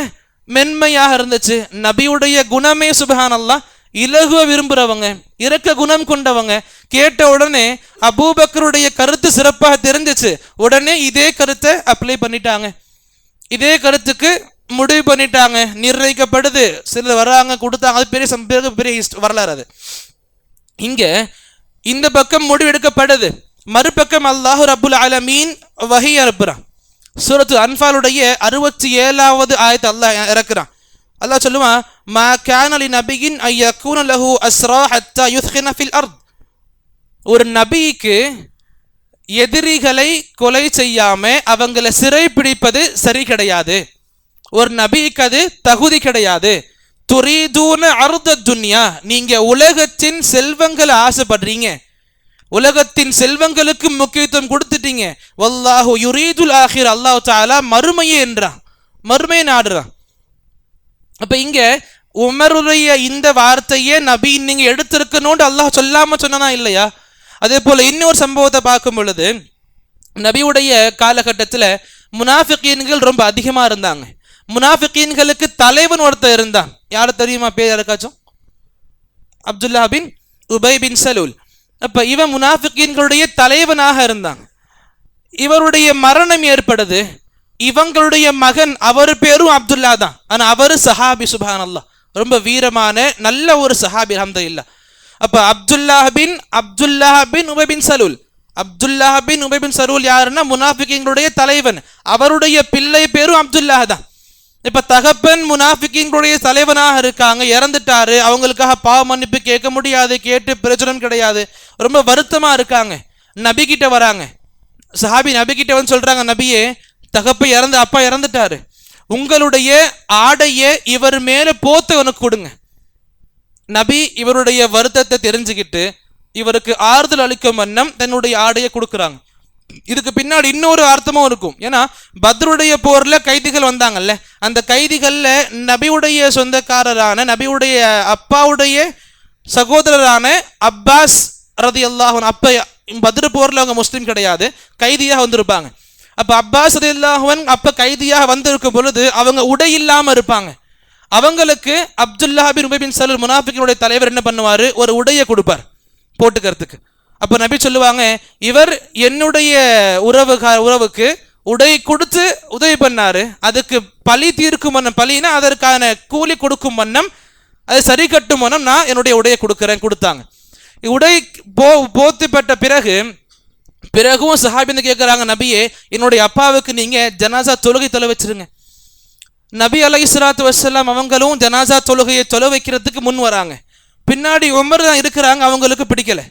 மென்மையாக இருந்துச்சு. நபியுடைய குணமே சுப்ஹானல்லாஹ், இலகுவ விரும்புறவங்க, இரக்க குணம் கொண்டவங்க. கேட்ட உடனே அபூபக்கருடைய கருத்து சிறப்பாக தெரிஞ்சிச்சு. உடனே இதே கருத்தை அப்ளை பண்ணிட்டாங்க, இதே கருத்துக்கு முடிவு பண்ணிட்டாங்க, நிர்ணயிக்கப்படுது. சிலர் வராங்க, கொடுத்தாங்க, அது பெரிய வரலாறு. அது இங்க இந்த பக்கம் முடிவெடுக்கப்படுது, மறுபக்கம் அல்லாஹ் ரப்புல் ஆலமீன் வஹி அனுப்புறான். சூரத்து அன்ஃபாலுடைய 67வது ஆயத்தை அல்லாஹ் இறக்குறான். அல்லாஹ் சொல்லுவான், மா கான லிநபியின் அன் யகூன லஹு அஸ்ரா ஹத்தா யுத்கின ஃபில் அர்த். ஒரு நபிக்கு எதிரிகளை கொலை செய்யாம அவங்களை சிறை பிடிப்பது சரி கிடையாது. ஒரு நபிக்கு அது தகுதி கிடையாது. துரீதூன அர்த துன்யா, நீங்க உலகத்தின் செல்வங்களை ஆசைப்படுறீங்க, உலகத்தின் செல்வங்களுக்கு முக்கியத்துவம் கொடுத்துட்டீங்க. வல்லாஹு யுரீதுல் ஆஹிர், அல்லாஹ் தஆலா மறுமையை என்றான், மறுமையை நாடுறான். அப்ப இங்க உமருடைய இந்த வார்த்தையை நபி நீங்க எடுத்திருக்கணும்னு அல்லாஹ் சொல்லாம சொன்னா இல்லையா? அதே போல இன்னொரு சம்பவத்தை பார்க்கும் பொழுது, நபியுடைய காலகட்டத்தில் முனாஃபிகீன்கள் ரொம்ப அதிகமா இருந்தாங்க. முனாஃபிகீன்களுக்கு தலைவன் ஒருத்தர் இருந்தான். யாரு தெரியுமா? பேர் யாருக்காச்சும்? அப்துல்லா பின் உபை பின் சலூல். அப்ப இவன் முனாஃபிகீன்களுடைய தலைவனாக இருந்தான். இவருடைய மரணம் ஏற்படுது. இவங்களுடைய மகன், அவர் பேரும் அப்துல்லா தான், ஆனா அவரு சஹாபி. சுப்ஹானல்லாஹ், ரொம்ப வீரமான நல்ல ஒரு சஹாபி, அல்ஹம்துலில்லாஹ். அப்ப அப்துல்லா பின் உபை பின் சலூல், அப்துல்லா பின் உபை பின் சலூல் யாருன்னா முனாஃபிகீன்களுடைய தலைவன். அவருடைய பிள்ளை பேரும் அப்துல்லா தான். இப்ப தகப்பன் முனாஃபிகீன்களுடைய தலைவனாக இருக்காங்க, இறந்துட்டாரு. அவங்களுக்காக பாவ மன்னிப்பு கேட்க முடியாது, கேட்டு பிரச்சனை கிடையாது. ரொம்ப வருத்தமா இருக்காங்க. நபி கிட்ட வராங்க, சஹாபி நபி கிட்ட வந்து சொல்றாங்க, நபியே, அப்பா இறந்துட்டாரு, உங்களுடைய ஆடையை இவர் மேல போத்து எனக்கு கொடுங்க. நபி இவருடைய வருத்தத்தை தெரிஞ்சுக்கிட்டு இவருக்கு ஆறுதல் அளிக்கும் வண்ணம் தன்னுடைய ஆடையை கொடுக்குறாங்க. இதுக்கு பின்னாடி இன்னொரு அர்த்தமும் இருக்கும். ஏன்னா பத்ருடைய போர்ல கைதிகள் வந்தாங்கல்ல, அந்த கைதிகள்ல நபியுடைய சொந்தக்காரரான நபியுடைய அப்பாவுடைய சகோதரரான அப்பாஸ் ரலியல்லாஹு அன்ஹு, அப்ப பத்ரு போர்ல அவங்க முஸ்லீம் கிடையாது, கைதியாக வந்திருப்பாங்க. அப்ப அப்பாஸ் ரலியல்லாஹு அன்ஹு அப்ப கைதியாக வந்திருக்கும் பொழுது அவங்க உடை இல்லாம இருப்பாங்க. அவங்களுக்கு அப்துல்லா பின் உபை பின் சலூல் முனாஃபிக்கினுடைய தலைவர் என்ன பண்ணுவாரு, ஒரு உடையை கொடுப்பார் போட்டுக்கிறதுக்கு. அப்ப நபி சொல்லுவாங்க, இவர் என்னுடைய உறவுக்கு உடை கொடுத்து உதவி பண்ணாரு, அதுக்கு பழி தீர்க்கும் வண்ணம், பழினா அதற்கான கூலி கொடுக்கும் வண்ணம், அது சரி கட்டும் வண்ணம் நான் என்னுடைய உடையை கொடுத்தாங்க. உடை போத்துப்பட்ட பிறகும் சஹாபின்னு கேட்குறாங்க, நபியே என்னுடைய அப்பாவுக்கு நீங்க ஜனாசா தொழுகை தொலை வச்சிருங்க. நபி அலைஹிஸ்ஸலாத்து வஸ்ஸலாம் அவங்களும் ஜனாசா தொழுகையை தொலை வைக்கிறதுக்கு முன் வராங்க. பின்னாடி உமர் தான் இருக்கிறாங்க, அவங்களுக்கு பிடிக்கல.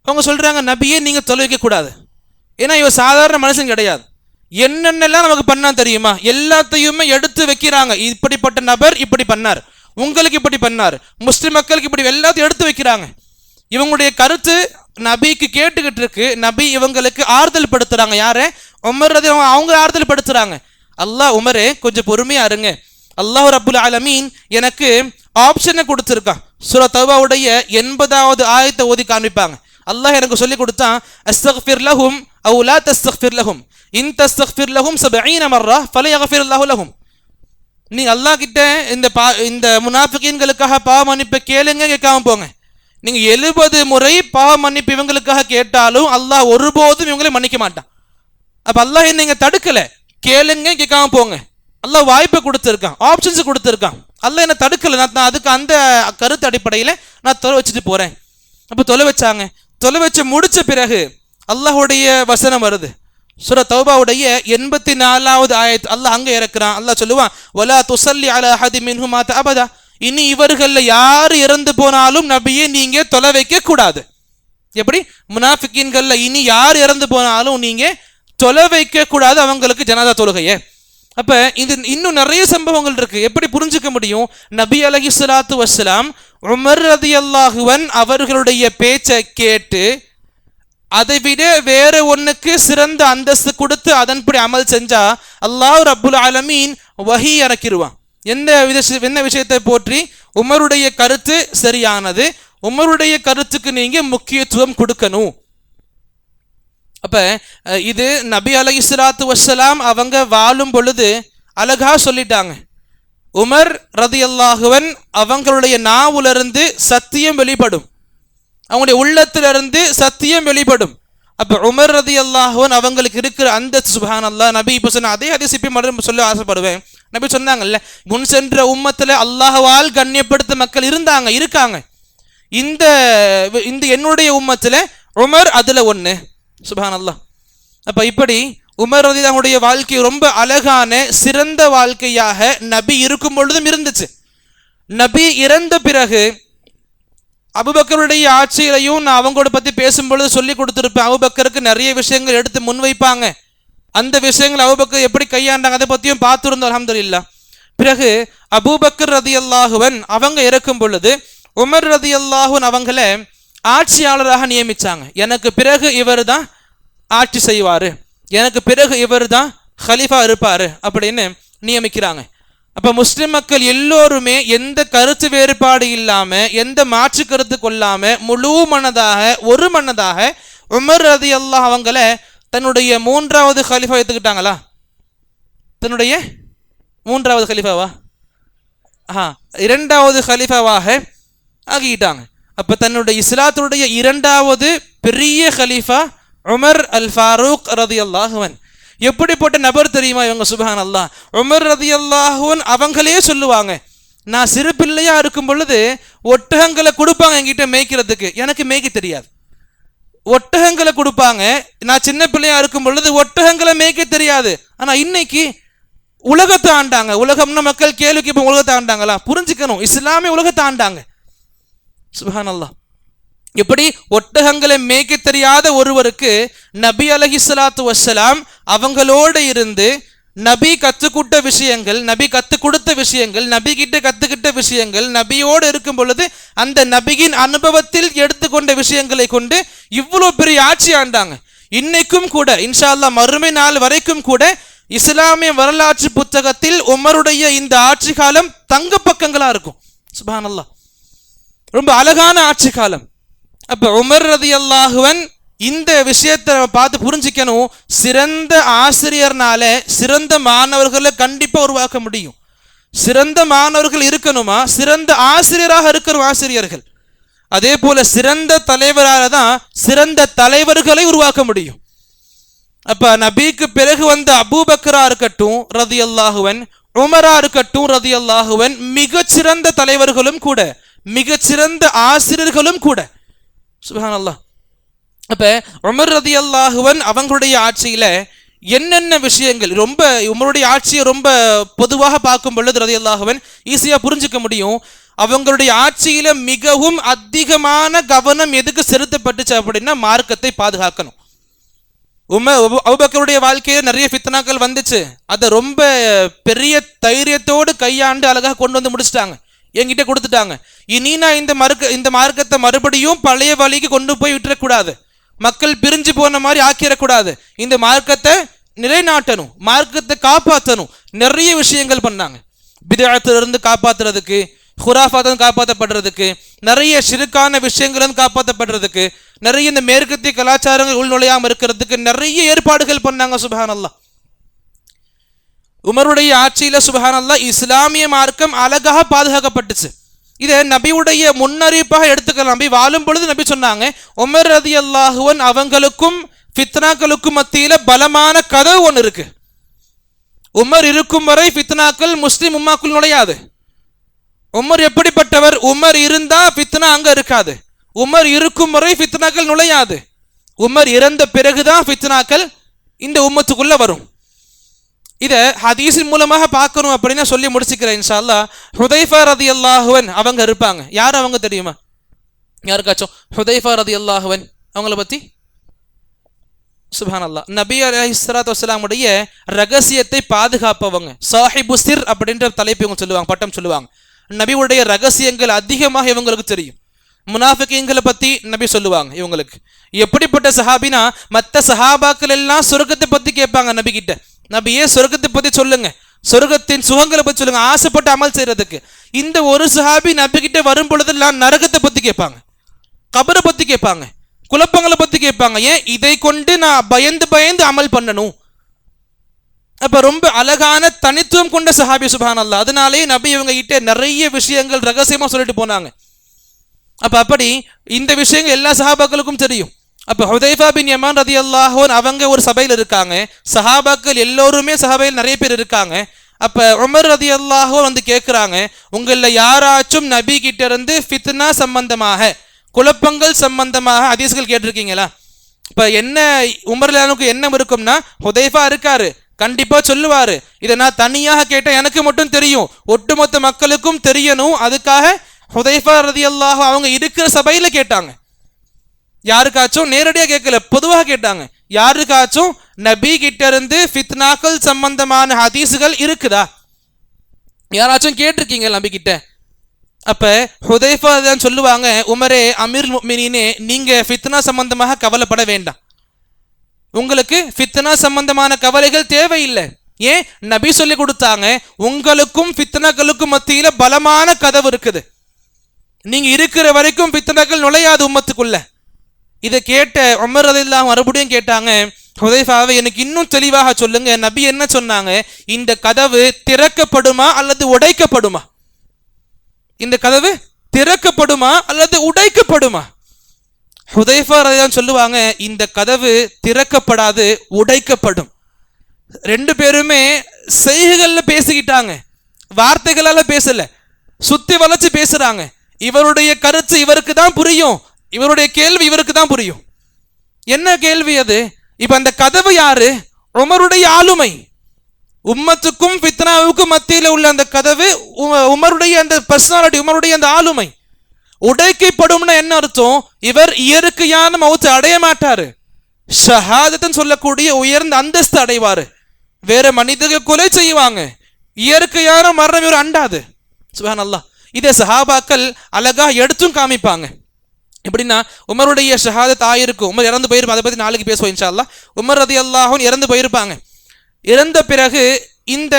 அவங்க சொல்றாங்க, நபியே நீங்க தொலை வைக்க கூடாது, ஏன்னா இவர் சாதாரண மனுஷன் கிடையாது, என்னென்னலாம் நமக்கு பண்ணா தெரியுமா, எல்லாத்தையுமே எடுத்து வைக்கிறாங்க. இப்படிப்பட்ட நபர் இப்படி பண்ணார், உங்களுக்கு இப்படி பண்ணார், முஸ்லிம் மக்களுக்கு இப்படி எல்லாத்தையும் எடுத்து வைக்கிறாங்க. இவங்களுடைய கருத்து நபிக்கு கேட்டுக்கிட்டு இருக்கு. நபி இவங்களுக்கு ஆறுதல் படுத்துறாங்க. யார? உமர் ரலியல்லாஹு அவங்க ஆறுதல் படுத்துறாங்க. அல்லாஹ், உமரே கொஞ்சம் பொறுமையா இருங்க, அல்லாஹ் ரப்புல் ஆலமீன் எனக்கு ஆப்ஷனை கொடுத்துருக்கான். சூரா தௌபாவுடைய 80வது ஆயத்தை ஓதி காண்பிப்பாங்க. அல்லாஹ் எனக்கு சொல்லி கொடுத்தான், அஸ்தக்ஃபிர் லஹும் அவ் லா தஸ்தக்ஃபிர் லஹும் இன் தஸ்தக்ஃபிர் லஹும் 70 மர்ரா ஃபலயக்ஃபிருல்லாஹு லஹும். நீ அல்லாஹ் கிட்ட இந்த முனாஃபிகீன்களுக்காக பாவ மன்னிப்பு கேளுங்க, கேட்காம போங்க. நீங்க 70 முறை பாவ மன்னிப்பு இவங்களுக்காக கேட்டாலும் அல்லாஹ் ஒருபோதும் இவங்களை மன்னிக்க மாட்டான். அப்ப அல்லாஹ் நீங்க தடுக்கல, கேளுங்க, கேட்காம போங்க. அல்லாஹ் வாய்ப்பை கொடுத்துருக்கான், ஆப்ஷன்ஸ் கொடுத்துருக்கான். அல்லாஹ் என்ன தடுக்கல, நான் அதுக்கு அந்த கருத்து அடிப்படையில் நான் தொலை வச்சுட்டு போறேன். அப்ப தொலை வச்சாங்க. தொலை வச்சு முடிச்ச பிறகு அல்லாஹுடைய வசனம் வருது. சூரா தௌபாவுடைய 84வது ஆயத் அல்லாஹ் அங்க இறக்குறான். அல்லாஹ் சொல்லுவான், வலா துஸல்லி அலா அஹதி மின்ஹும் மாத அபதா, இனி இவர்கள்ல யார் இறந்து போனாலும் நபியே நீங்க தொலை வைக்க கூடாது. எப்படி? முனாஃபிகீன்கள்ல இனி யார் இறந்து போனாலும் நீங்க தொலை வைக்க கூடாது அவங்களுக்கு ஜனாதா தொழுகைய. அப்ப இது இன்னும் நிறைய சம்பவங்கள் இருக்கு. எப்படி புரிஞ்சுக்க முடியும்? நபி அலைஹிஸ்ஸலாத்து வஸ்ஸலாம் உமர் ரலியல்லாஹு அன்ஹு அவர்களுடைய பேச்சை கேட்டு அதை விட வேற ஒண்ணுக்கு சிறந்த அந்தஸ்து கொடுத்து அதன்படி அமல் செஞ்சா அல்லாஹ் ரப்புல் ஆலமீன் வஹி இறக்கிடுவான். என்ன விஷயத்தை போற்றி? உமருடைய கருத்து சரியானது, உமருடைய கருத்துக்கு நீங்க முக்கியத்துவம் கொடுக்கணும். அப்ப இது நபி அலைஹிஸ்ஸலாத்து வஸ்ஸலாம் அவங்க வாழும் பொழுது அழகா சொல்லிட்டாங்க. உமர் ரலியல்லாஹு அன்ஹு அவங்களுடைய நாவிலிருந்து சத்தியம் வெளிப்படும், அவங்களுடைய உள்ளத்திலிருந்து சத்தியம் வெளிப்படும். அப்ப உமர் ரலியல்லாஹு அன்ஹு அவங்களுக்கு இருக்கிற அந்த சுப்ஹானல்லாஹ், நபி இப்ப சொன்ன அதே ஹதீஸ் இப்ப மறுபடியும் சொல்ல ஆசைப்படுவேன். நபி சொன்னாங்கல்ல, முன் சென்ற உம்மத்துல அல்லாஹ்வால் கண்ணியப்படுத்த மக்கள் இருக்காங்க. இந்த என்னுடைய உம்மத்துல உமர் அதுல ஒண்ணு. சுப்ஹானல்லாஹ். அப்ப இப்படி உமர் ரலியல்லாஹுடைய வாழ்க்கை ரொம்ப அழகான சிறந்த வாழ்க்கையாக நபி இருக்கும் பொழுதும் இருந்துச்சு. நபி இறந்த பிறகு அபூபக்கருடைய ஆட்சியிலையும் நான் அவங்களோட பத்தி பேசும்பொழுது சொல்லி கொடுத்துருப்பேன். அபூபக்கருக்கு நிறைய விஷயங்கள் எடுத்து முன்வைப்பாங்க. அந்த விஷயங்கள் அபூபக்கர் எப்படி கையாண்டாங்க அதை பத்தியும் பார்த்துருந்தோம், அல்ஹம்துலில்லாஹ். பிறகு அபூபக்கர் ரலியல்லாஹு அன்ஹு அவங்க இறக்கும் பொழுது உமர் ரலியல்லாஹு அன்ஹு அவங்கள ஆட்சியாளராக நியமிச்சாங்க. எனக்கு பிறகு இவர் தான் ஆட்சி செய்வாரு, எனக்கு பிறகு இவர் தான் ஹலீஃபா இருப்பாரு அப்படின்னு நியமிக்கிறாங்க. அப்ப முஸ்லிம் மக்கள் எல்லோருமே எந்த கருத்து வேறுபாடு இல்லாம, எந்த மாற்று கருத்து கொள்ளாம முழு மனதாக ஒரு மனதாக உமர் ரலியல்லாஹு அவங்கள தன்னுடைய 3வது ஹலீஃபா எடுத்துக்கிட்டாங்களா? தன்னுடைய 3வது ஹலீஃபாவா? 2வது ஹலீஃபாவாக ஆகிட்டாங்க. அப்ப தன்னுடைய இஸ்லாத்துடைய 2வது பெரிய ஹலீஃபா உமர் அல் ஃபாரூக் ரலியல்லாஹு அன்ஹு. எப்படிப்பட்ட நபர் தெரியுமா இவங்க? சுப்ஹானல்லாஹ். உமர் ரலியல்லாஹு அன்ஹு அவங்களே சொல்லுவாங்க, நான் சிறு பிள்ளையா இருக்கும் பொழுது ஒட்டகங்களை கொடுப்பாங்க என்கிட்ட மேய்க்கிறதுக்கு, எனக்கு மேய்க்க தெரியாது. ஒட்டகங்களை கொடுப்பாங்க, நான் சின்ன பிள்ளையா இருக்கும் பொழுது ஒட்டகங்களை மேய்க்க தெரியாது. ஆனா இன்னைக்கு உலகத்தை ஆண்டாங்க. உலகம்னா மக்கள் கேள்விக்கு இப்போ உலகத்தை ஆண்டாங்களா? புரிஞ்சுக்கணும், இஸ்லாமிய உலகத்தை ஆண்டாங்க. சுப்ஹானல்லாஹ். எப்படி ஒட்டகங்களை மேய்க்க தெரியாத ஒருவருக்கு நபி அலைஹிஸ்ஸலாத்து வஸ்ஸலாம் அவங்களோடு இருந்து நபி கற்றுக்கிட்ட விஷயங்கள், நபி கற்றுக் கொடுத்த விஷயங்கள், நபி கிட்ட கற்றுக்கிட்ட விஷயங்கள், நபியோடு இருக்கும் பொழுது அந்த நபியின் அனுபவத்தில் எடுத்துக்கொண்ட விஷயங்களை கொண்டு இவ்வளோ பெரிய ஆட்சி ஆண்டாங்க. இன்னைக்கும் கூட இன்ஷா அல்லாஹ் மறுமை நாள் வரைக்கும் கூட இஸ்லாமிய வரலாற்று புத்தகத்தில் உமருடைய இந்த ஆட்சி காலம் தங்க பக்கங்களா இருக்கும். சுப்ஹானல்லாஹ், ரொம்ப அழகான ஆட்சி காலம். அப்ப உமர் ரலியல்லாஹு அன்ஹு இந்த விஷயத்தை பார்த்து புரிஞ்சுக்கணும். சிறந்த ஆசிரியர்னால சிறந்த மாணவர்களை கண்டிப்பா உருவாக்க முடியும். சிறந்த மாணவர்கள் இருக்கணுமா, சிறந்த ஆசிரியராக இருக்கணும் ஆசிரியர்கள். அதே போல சிறந்த தலைவரால தான் சிறந்த தலைவர்களை உருவாக்க முடியும். அப்ப நபிக்கு பிறகு வந்த அபூபக்கரா இருக்கட்டும் ரலியல்லாஹு அன்ஹு, உமரா இருக்கட்டும் ரலியல்லாஹு அன்ஹு, மிகச்சிறந்த தலைவர்களும் கூட, மிகச்சிறந்த ஆசிரியர்களும் கூட. சுப்ஹானல்லாஹ். அப்ப உமர் ரலியல்லாஹு அன்ஹு அவங்களுடைய ஆட்சியில என்னென்ன விஷயங்கள், ரொம்ப உமருடைய ஆட்சியை ரொம்ப பொதுவாக பார்க்கும் பொழுது ரலியல்லாஹு அன்ஹு ஈஸியா புரிஞ்சுக்க முடியும். அவங்களுடைய ஆட்சியில மிகவும் அதிகமான கவனம் எதுக்கு செலுத்தப்பட்டுச்சு அப்படின்னா மார்க்கத்தை பாதுகாக்கணும். அபூபக்கருடைய வாழ்க்கையில நிறைய ஃபித்னாக்கள் வந்துச்சு. அதை ரொம்ப பெரிய தைரியத்தோடு கையாண்டு அழகாக கொண்டு வந்து முடிச்சிட்டாங்க, என்கிட்ட கொடுத்துட்டாங்க. இனி நான் இந்த மார்க்கத்தை மறுபடியும் பழைய வழிக்கு கொண்டு போய் விட்டுறக்கூடாது, மக்கள் பிரிஞ்சு போன மாதிரி ஆக்கிடக்கூடாது, இந்த மார்க்கத்தை நிலைநாட்டணும், மார்க்கத்தை காப்பாற்றணும். நிறைய விஷயங்கள் பண்ணாங்க. பித்அத்திலிருந்து காப்பாற்றுறதுக்கு, ஹுராஃபாத்திலிருந்து காப்பாற்றப்படுறதுக்கு, நிறைய ஷிர்கான விஷயங்களும் காப்பாற்றப்படுறதுக்கு, நிறைய இந்த மேற்கத்திய கலாச்சாரங்கள் உள்நுழையாமல் இருக்கிறதுக்கு நிறைய ஏற்பாடுகள் பண்ணாங்க. சுப்ஹானல்லாஹ். உமருடைய ஆட்சியில சுப்ஹானல்லாஹ் இஸ்லாமிய மார்க்கம் அழகாக பாதுகாக்கப்பட்டுச்சு. இதை நபியுடைய முன்னறிவிப்பாக எடுத்துக்கலாம். நபி வாழும் பொழுது நபி சொன்னாங்க, உமர் ரலியல்லாஹு அன்ஹு அவங்களுக்கும் ஃபித்னாக்களுக்கும் மத்தியில பலமான கதவு ஒன்று இருக்கு. உமர் இருக்கும் வரை ஃபித்னாக்கள் முஸ்லிம் உம்மாக்குள் நுழையாது. உமர் எப்படிப்பட்டவர்? உமர் இருந்தா ஃபித்னா அங்க இருக்காது. உமர் இருக்கும் வரை ஃபித்னாக்கள் நுழையாது. உமர் இறந்த பிறகுதான் ஃபித்னாக்கள் இந்த உம்மத்துக்குள்ள வரும். இதை ஹதீஸின் மூலமாக பார்க்கணும் அப்படின்னு சொல்லி முடிச்சுக்கிறேன் இன்ஷா அல்லாஹ். ஹுதைஃபா ரலியல்லாஹு அன்ஹு அவங்க இருப்பாங்க. யார் அவங்க தெரியுமா யாருக்காச்சும்? ஹுதைஃபா ரலியல்லாஹு அன்ஹு அவங்கள பத்தி சுப்ஹானல்லாஹ், நபி அலைஹிஸ்ஸலாத்து வஸ்ஸலாமுடைய ரகசியத்தை பாதுகாப்பவங்க, சாஹிபு சிர் அப்படின்ற தலைப்பு இவங்க சொல்லுவாங்க, பட்டம் சொல்லுவாங்க. நபியுடைய ரகசியங்கள் அதிகமாக இவங்களுக்கு தெரியும். முனாஃபிகீன்களை பத்தி நபி சொல்லுவாங்க இவங்களுக்கு. எப்படிப்பட்ட சஹாபினா, மற்ற சஹாபாக்கள் எல்லாம் சொர்க்கத்தை பத்தி கேட்பாங்க நபி கிட்ட. நபியே சொர்க்கத்தை பத்தி சொல்லுங்க, சொர்க்கத்தின் சுகங்களை பத்தி சொல்லுங்க, ஆசைப்பட்டு அமல் செய்யறதுக்கு. இந்த ஒரு சஹாபி நபி கிட்ட வரும் பொழுதெல்லாம் நரகத்தை பத்தி கேட்பாங்க, கபரை பத்தி கேட்பாங்க, குழப்பங்களை பத்தி கேட்பாங்க. ஏன்? இதை கொண்டு நான் பயந்து பயந்து அமல் பண்ணணும். அப்ப ரொம்ப அழகான தனித்துவம் கொண்ட சஹாபி சுப்ஹானல்லாஹ். அதனாலே நபி இவங்க கிட்ட நிறைய விஷயங்கள் ரகசியமா சொல்லிட்டு போனாங்க. அப்ப அப்படி இந்த விஷயங்கள் எல்லா சஹாபாக்களுக்கும் தெரியும். அப்ப ஹுதைஃபா பின் யமான் ரலியல்லாஹு அன்ஹு அவங்க ஒரு சபையில் இருக்காங்க. சஹாபாக்கள் எல்லோருமே சஹாபையில் நிறைய பேர் இருக்காங்க. அப்ப உமர் ரலியல்லாஹு அன்ஹு வந்து கேட்கிறாங்க, உங்கள யாராச்சும் நபி கிட்ட இருந்து ஃபித்னா சம்பந்தமாக, குழப்பங்கள் சம்பந்தமாக ஹதீஸ்கள் கேட்டிருக்கீங்களா? இப்ப என்ன உமர்லானுக்கு என்ன இருக்கும்னா, ஹுதைஃபா இருக்காரு, கண்டிப்பா சொல்லுவாரு, இதை நான் தனியாக கேட்டேன், எனக்கு மட்டும் தெரியும், ஒட்டுமொத்த மக்களுக்கும் தெரியணும், அதுக்காக ஹுதைஃபா ரலியல்லாஹு அவங்க இருக்கிற சபையில கேட்டாங்க. யாருக்காச்சும் நேரடியாக கேட்கல, பொதுவாக கேட்டாங்க. யாருக்காச்சும் நபி கிட்ட இருந்து ஃபித்னாக்கள் சம்பந்தமான ஹதீஸுகள் இருக்குதா? யாராச்சும் கேட்டிருக்கீங்க நபி கிட்ட? அப்ப ஹுதைஃபா தான் சொல்லுவாங்க, உமரே அமீர் முஃமினீனே, நீங்க ஃபித்னா சம்பந்தமாக கவலைப்பட வேண்டாம், உங்களுக்கு ஃபித்னா சம்பந்தமான கவலைகள் தேவையில்லை. ஏன்? நபி சொல்லி கொடுத்தாங்க, உங்களுக்கும் ஃபித்னாக்களுக்கும் மத்தியில பலமான கதவு இருக்குது, நீங்க இருக்கிற வரைக்கும் ஃபித்னாக்கள் நுழையாது உம்மத்துக்குள்ள. இதை கேட்ட உமர் ரலியல்லாஹு மறுபடியும் கேட்டாங்க, ஹுதைஃபாவை எனக்கு இன்னும் தெளிவாக சொல்லுங்க, நபி என்ன சொன்னாங்க, இந்த கதவு திறக்கப்படுமா அல்லது உடைக்கப்படுமா? இந்த கதவு திறக்கப்படுமா அல்லது உடைக்கப்படுமா? ஹுதைஃபா ரலியல்லாஹு சொல்லுவாங்க, இந்த கதவு திறக்கப்படாது, உடைக்கப்படும். ரெண்டு பேருமே செய்கைகள்ல பேசிக்கிட்டாங்க, வார்த்தைகளால பேசல, சுத்தி வளைச்சு பேசுறாங்க. இவருடைய கருத்து இவருக்கு தான் புரியும், இவருடைய கேள்வி இவருக்கு தான் புரியும். என்ன கேள்வி அது? இப்ப அந்த கதவு யாரு? உமருடைய ஆளுமை. உம்மத்துக்கும் ஃபித்னாவுக்கும் மத்தியில உள்ள அந்த கதவு உமருடைய அந்த பர்சனாலிட்டி, உமருடைய அந்த ஆளுமை. உடைக்கப்படும்னா என்ன அர்த்தம்? இவர் இயற்கையான மௌத்தை அடைய மாட்டாரு, ஷஹாதத்துன்னு சொல்லக்கூடிய உயர்ந்த அந்தஸ்து அடைவாரு. வேற மனிதர்கள் கொலை செய்வாங்க, இயற்கையான மரணம் இவர் அண்டாது. சுப்ஹானல்லாஹ். இதை சஹாபாக்கள் அழகா எடுத்தும் காமிப்பாங்க. எப்படின்னா உமருடைய ஷஹாதத் ஆயிருக்கும், உமர் இறந்து போயிருப்பாங்க, அதை பற்றி நாளைக்கு பேசுவோம் இன்ஷா அல்லாஹ். உமர் ரலியல்லாஹு அன்ஹு இறந்து போயிருப்பாங்க. இறந்த பிறகு இந்த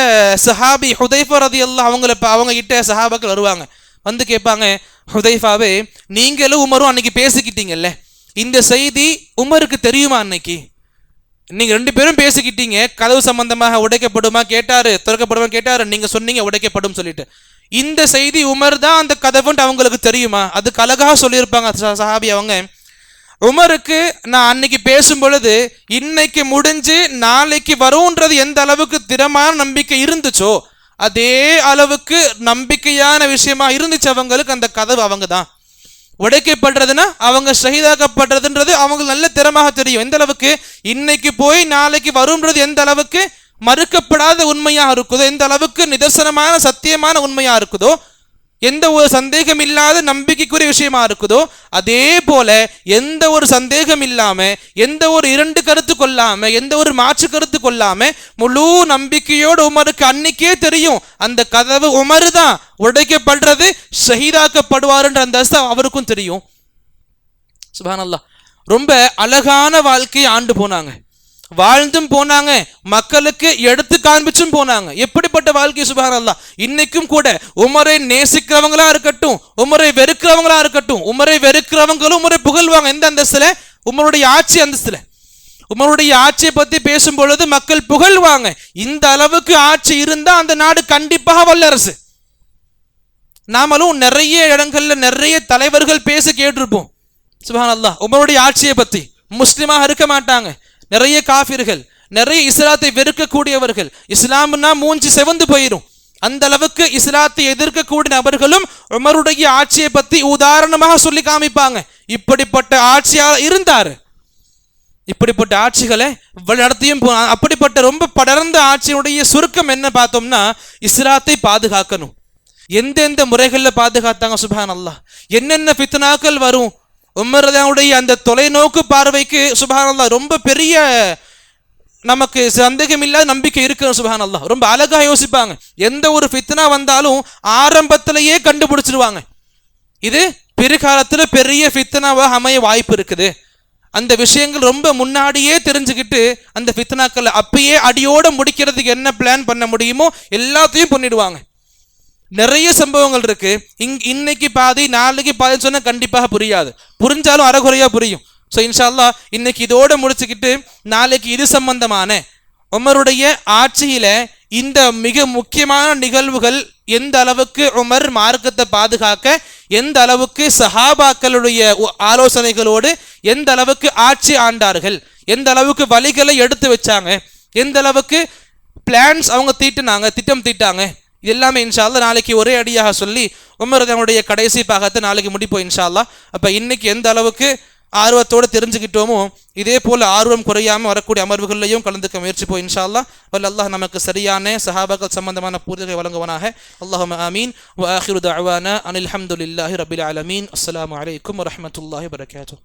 சஹாபி ஹுதைஃபா ரலியல்லாஹு அவங்க கிட்ட சஹாபாக்கள் வருவாங்க, வந்து கேட்பாங்க, ஹுதைஃபாவே நீங்களும் உமரும் அன்னைக்கு பேசிக்கிட்டீங்கல்ல, இந்த செய்தி உமருக்கு தெரியுமா? அன்னைக்கு நீங்க 2 பேரும் பேசிக்கிட்டீங்க, கதவு சம்பந்தமாக உடைக்கப்படுமா கேட்டாரு, திறக்கப்படுமா கேட்டாரு, நீங்க சொன்னீங்க உடைக்கப்படும் சொல்லிட்டு. இந்த செய்தி உமர் தான் அந்த கதவுன்ட்டு அவங்களுக்கு தெரியுமா? அதுக்கு அழகாக சொல்லியிருப்பாங்க சஹாபி அவங்க, உமருக்கு நான் அன்னைக்கு பேசும் பொழுது இன்னைக்கு முடிஞ்சு நாளைக்கு வரும்ன்றது எந்த அளவுக்கு திடமான நம்பிக்கை இருந்துச்சோ அதே அளவுக்கு நம்பிக்கையான விஷயமா இருந்துச்சு அவங்களுக்கு. அந்த கதவு அவங்க தான் உடைக்கப்படுறதுன்னா அவங்க ஷஹீதாக்கப்படுறதுன்றது அவங்களுக்கு நல்ல திறமாக தெரியும். எந்த அளவுக்கு இன்னைக்கு போய் நாளைக்கு வரும்ன்றது எந்த அளவுக்கு மறுக்கப்படாத உண்மையாக இருக்குதோ, எந்த அளவுக்கு நிதர்சனமான சத்தியமான உண்மையா இருக்குதோ, எந்த ஒரு சந்தேகம் இல்லாத நம்பிக்கைக்குரிய விஷயமா இருக்குதோ, அதே போல எந்த ஒரு சந்தேகம் இல்லாம, எந்த ஒரு 2 கருத்து கொள்ளாம, எந்த ஒரு மாற்று கருத்து கொள்ளாம முழு நம்பிக்கையோடு உமருக்கு அன்னைக்கே தெரியும் அந்த கதவு உமர் தான் உடைக்கப்படுறது, ஷஹீதாக்கப்படுவாருன்ற அந்த அவருக்கும் தெரியும். சுப்ஹானல்லாஹ். ரொம்ப அழகான வாழ்க்கையை ஆண்டு போனாங்க, வாழ்ந்தும் போனாங்க, மக்களுக்கு எடுத்து காண்பிச்சும் போனாங்க. எப்படிப்பட்ட வாழ்க்கை சுப்ஹானல்லாஹ். இன்னைக்கும் கூட உமரை நேசிக்கிறவங்களா இருக்கட்டும், உமரை வெறுக்கிறவங்களா இருக்கட்டும், உமரை வெறுக்கிறவங்களும் உமரை புகழ்வாங்க. எந்த அந்தஸ்துல? உமருடைய ஆட்சி அந்தஸ்துல. உமருடைய ஆட்சியை பத்தி பேசும் பொழுது மக்கள் புகழ்வாங்க. இந்த அளவுக்கு ஆட்சி இருந்தா அந்த நாடு கண்டிப்பாக வல்லரசு. நாமளும் நிறைய இடங்கள்ல நிறைய தலைவர்கள் பேச கேட்டிருப்போம் சுப்ஹானல்லாஹ் உமருடைய ஆட்சியை பத்தி. முஸ்லிமாக இருக்க மாட்டாங்க, நிறைய காஃபிர்கள், நிறைய இஸ்லாத்தை வெறுக்கக்கூடியவர்கள், இஸ்லாம்னா மூஞ்சி செவந்து போயிடும், அந்த அளவுக்கு இஸ்லாத்தை எதிர்க்கக்கூடிய நபர்களும் உமருடைய ஆட்சியை பத்தி உதாரணமாக சொல்லி காமிப்பாங்க. இப்படிப்பட்ட ஆட்சியாளர் இருந்தாரு, இப்படிப்பட்ட ஆட்சிகளை நடத்தியும் போனாங்க. அப்படிப்பட்ட ரொம்ப படர்ந்த ஆட்சியுடைய சுருக்கம் என்ன பார்த்தோம்னா, இஸ்லாத்தை பாதுகாக்கணும். எந்தெந்த முறைகளில் பாதுகாத்தாங்க சுப்ஹானல்லாஹ். என்னென்ன ஃபித்னாக்கள் வரும், உமருடைய அந்த தொலைநோக்கு பார்வைக்கு சுப்ஹானல்லாஹ் ரொம்ப பெரிய நமக்கு சந்தேகம் இல்லாத நம்பிக்கை இருக்கு சுப்ஹானல்லாஹ். ரொம்ப அழகா யோசிப்பாங்க. எந்த ஒரு ஃபித்னா வந்தாலும் ஆரம்பத்திலேயே கண்டுபிடிச்சிருவாங்க, இது பிற்காலத்துல பெரிய ஃபித்னாவாக அமைய வாய்ப்பு இருக்குது. அந்த விஷயங்கள் ரொம்ப முன்னாடியே தெரிஞ்சுக்கிட்டு அந்த ஃபித்னாக்களை அப்பயே அடியோட முடிக்கிறதுக்கு என்ன பிளான் பண்ண முடியுமோ எல்லாத்தையும் பண்ணிடுவாங்க. நிறைய சம்பவங்கள் இருக்கு. இன்னைக்கு பாதி நாளைக்கு பாதி சொன்னா கண்டிப்பாக புரியாது, புரிஞ்சாலும் அறகுறையா புரியும். ஸோ இன்ஷா அல்லாஹ் இன்னைக்கு இதோட முடிச்சுக்கிட்டு நாளைக்கு இது சம்பந்தமான உமருடைய ஆட்சியில இந்த மிக முக்கியமான நிகழ்வுகள், எந்த அளவுக்கு உமர் மார்க்கத்தை பாதுகாக்க, எந்த அளவுக்கு சஹாபாக்களுடைய ஆலோசனைகளோடு எந்த அளவுக்கு ஆட்சி ஆண்டார்கள், எந்த அளவுக்கு வழிகளை எடுத்து வச்சாங்க, எந்த அளவுக்கு பிளான்ஸ் அவங்க தீட்டினாங்க, திட்டம் தீட்டாங்க, இது எல்லாமே இன்ஷா அல்லாஹ் நாளைக்கு ஒரே அடியாக சொல்லி உமர் அவனுடைய கடைசி பாகத்தை நாளைக்கு முடிப்போம் இன்ஷா அல்லாஹ். அப்போ இன்னைக்கு எந்த அளவுக்கு ஆர்வத்தோடு தெரிஞ்சுக்கிட்டோமோ இதே போல் ஆர்வம் குறையாமல் வரக்கூடிய அமர்வுகளையும் கலந்துக்க முயற்சிப்போம் இன்ஷா அல்லாஹ். அல்லாஹ் நமக்கு சரியான சஹாபாக்கள் சம்பந்தமான பூர்த்திகளை வழங்குவானாக. அல்லாஹும்ம ஆமீன். வ ஆகிரு தஅவானா அனில் ஹம்துலில்லாஹி ரப்பில் ஆலமீன். அஸ்ஸலாமு அலைக்கும் வரஹ்மத்துல்லாஹி வபரகாத்துஹு.